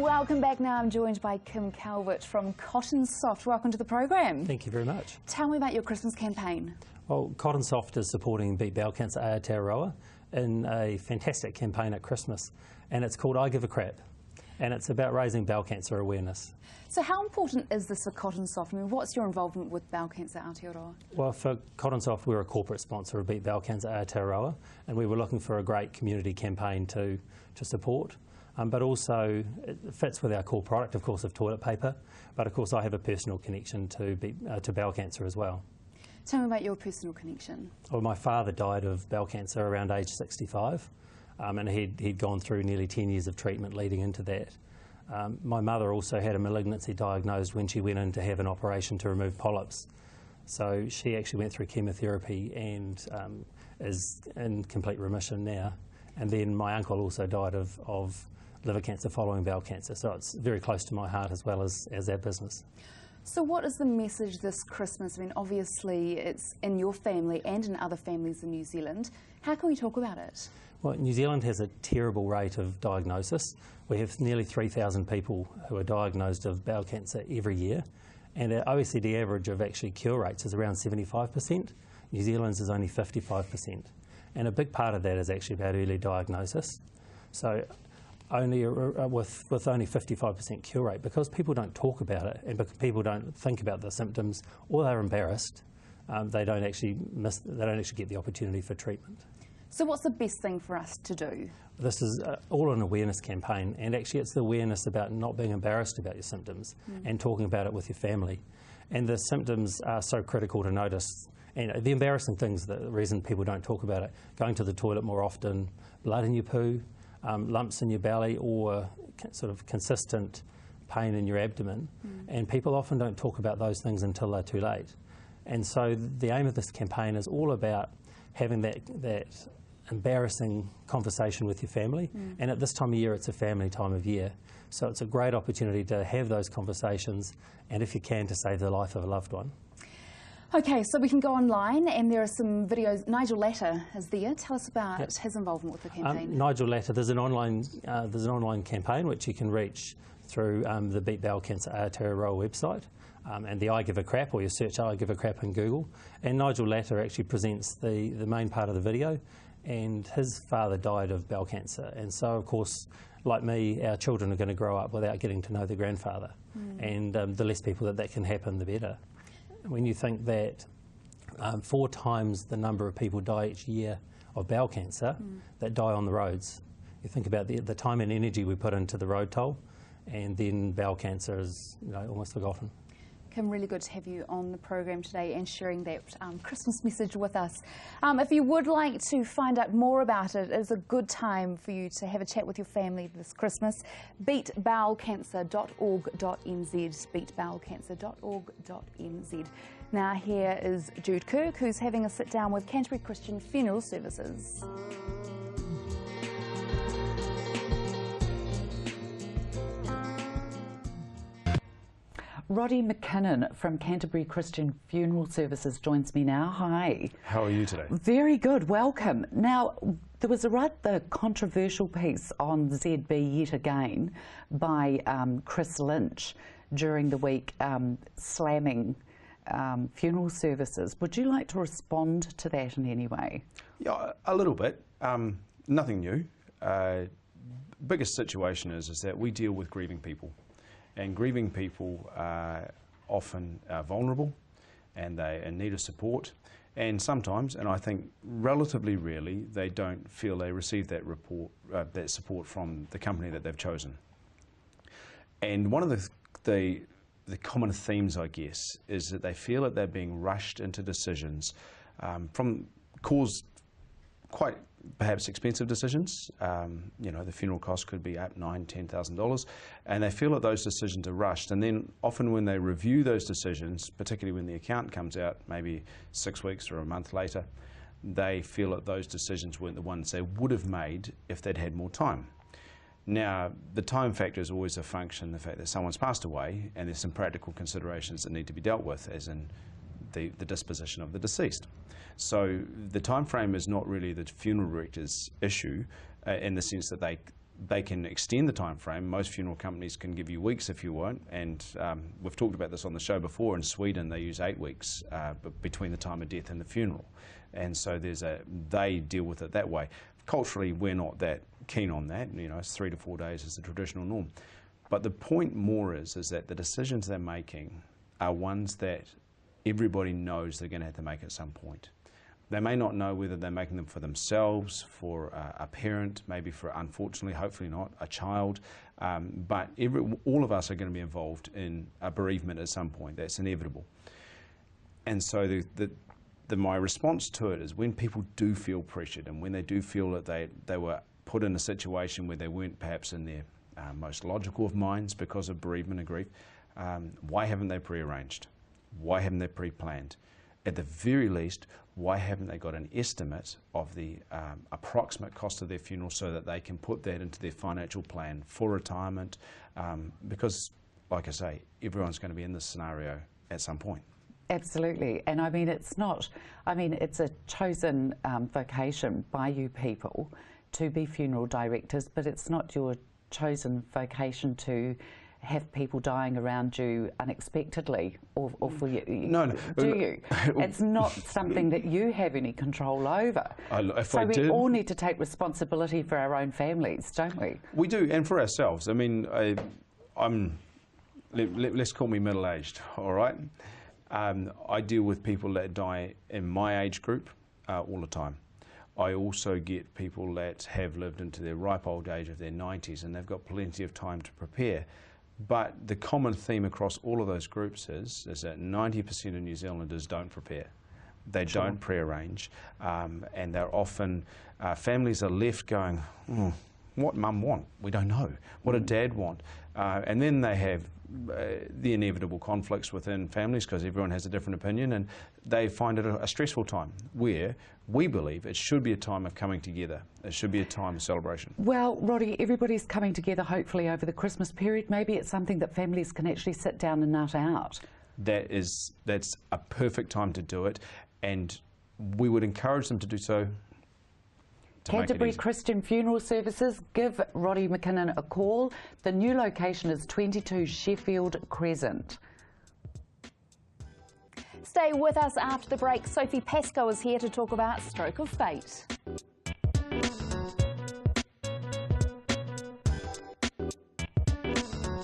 Welcome back. Now I'm joined by Kim Calvert from Cottonsoft. Welcome to the program. Thank you very much. Tell me about your Christmas campaign. Well, Cottonsoft is supporting Beat Bowel Cancer Aotearoa in a fantastic campaign at Christmas, and it's called I Give a Crap, and it's about raising bowel cancer awareness. So how important is this for Cottonsoft? I mean, what's your involvement with bowel cancer Aotearoa? Well, for Cottonsoft, we're a corporate sponsor of Beat Bowel Cancer Aotearoa, and we were looking for a great community campaign to support. But also it fits with our core product, of course, of toilet paper. But of course, I have a personal connection to bowel cancer as well. Tell me about your personal connection. Well, my father died of bowel cancer around age 65, and he'd gone through nearly 10 years of treatment leading into that. My mother also had a malignancy diagnosed when she went in to have an operation to remove polyps. So she actually went through chemotherapy and is in complete remission now. And then my uncle also died of liver cancer following bowel cancer, so it's very close to my heart as well as our business. So what is the message this Christmas? I mean, obviously it's in your family and in other families in New Zealand. How can we talk about it? Well, New Zealand has a terrible rate of diagnosis. We have nearly 3,000 people who are diagnosed of bowel cancer every year, and our OECD average of actually cure rates is around 75%. New Zealand's is only 55%. And a big part of that is actually about early diagnosis. So only with only 55% cure rate, because people don't talk about it and because people don't think about the symptoms or they're embarrassed, they don't actually get the opportunity for treatment. So what's the best thing for us to do? This is all an awareness campaign, and actually it's the awareness about not being embarrassed about your symptoms and talking about it with your family. And the symptoms are so critical to notice. And the embarrassing things, the reason people don't talk about it, going to the toilet more often, blood in your poo, lumps in your belly, or sort of consistent pain in your abdomen. And people often don't talk about those things until they're too late. And so the aim of this campaign is all about having that embarrassing conversation with your family. And at this time of year, it's a family time of year. So it's a great opportunity to have those conversations, and if you can, to save the life of a loved one. Okay, so we can go online, and there are some videos. Nigel Latter is there. Tell us about his involvement with the campaign. Nigel Latter, there's an online campaign which you can reach through the Beat Bowel Cancer Aotearoa website, and the I Give a Crap, or you search I Give a Crap in Google. And Nigel Latter actually presents the main part of the video, and his father died of bowel cancer. And so, of course, like me, our children are going to grow up without getting to know their grandfather. And the less people that can happen, the better. When you think that 4 times the number of people die each year of bowel cancer that die on the roads, you think about the time and energy we put into the road toll, and then bowel cancer is almost forgotten. Kim, really good to have you on the program today and sharing that Christmas message with us. If you would like to find out more about it, it's a good time for you to have a chat with your family this Christmas. beatbowelcancer.org.nz, beatbowelcancer.org.nz. Now here is Jude Kirk, who's having a sit down with Canterbury Christian Funeral Services. Roddy McKinnon from Canterbury Christian Funeral Services joins me now. Hi. How are you today? Very good, welcome. Now, there was a rather controversial piece on ZB yet again by Chris Lynch during the week slamming funeral services. Would you like to respond to that in any way? Yeah, a little bit. Nothing new. Biggest situation is that we deal with grieving people. And grieving people are often vulnerable, and they in need of support. And sometimes, and I think relatively rarely, they don't feel they receive that support from the company that they've chosen. And one of the common themes, I guess, is that they feel that they're being rushed into decisions from caused quite perhaps expensive decisions. The funeral cost could be up $9,000, $10,000, and they feel that those decisions are rushed. And then often when they review those decisions, particularly when the account comes out maybe 6 weeks or a month later, they feel that those decisions weren't the ones they would have made if they'd had more time. Now, the time factor is always a function of the fact that someone's passed away, and there's some practical considerations that need to be dealt with, as in the disposition of the deceased. So the time frame is not really the funeral director's issue in the sense that they can extend the time frame. Most funeral companies can give you weeks if you want, and we've talked about this on the show before. In Sweden, they use 8 weeks between the time of death and the funeral, and so they deal with it that way. Culturally, we're not that keen on that. You know, it's 3 to 4 days is the traditional norm. But the point more is that the decisions they're making are ones that everybody knows they're going to have to make at some point. They may not know whether they're making them for themselves, for a parent, maybe for, unfortunately, hopefully not, a child, but all of us are going to be involved in a bereavement at some point. That's inevitable. And so my response to it is when people do feel pressured and when they do feel that they were put in a situation where they weren't perhaps in their most logical of minds because of bereavement and grief, why haven't they pre-arranged? Why haven't they pre-planned? At the very least, why haven't they got an estimate of the approximate cost of their funeral so that they can put that into their financial plan for retirement? Because, like I say, everyone's going to be in this scenario at some point. Absolutely, and I mean it's a chosen vocation by you people to be funeral directors, but it's not your chosen vocation to have people dying around you unexpectedly, or for you. No. Do you? It's not something that you have any control over. So we all need to take responsibility for our own families, don't we? We do, and for ourselves. I mean, let's call me middle-aged, all right? I deal with people that die in my age group all the time. I also get people that have lived into their ripe old age of their 90s and they've got plenty of time to prepare. But the common theme across all of those groups is that 90% of New Zealanders don't prepare. They don't pre-arrange, and they're often, families are left going, what mum want? We don't know. What did dad want? And then they have the inevitable conflicts within families because everyone has a different opinion, and they find it a stressful time where we believe it should be a time of coming together. It should be a time of celebration. Well, Roddy, everybody's coming together hopefully over the Christmas period. Maybe it's something that families can actually sit down and nut out. That's a perfect time to do it, and we would encourage them to do so. Canterbury Christian Funeral Services, give Roddy McKinnon a call. The new location is 22 Sheffield Crescent. Stay with us after the break. Sophie Paseo is here to talk about Stroke of Fate.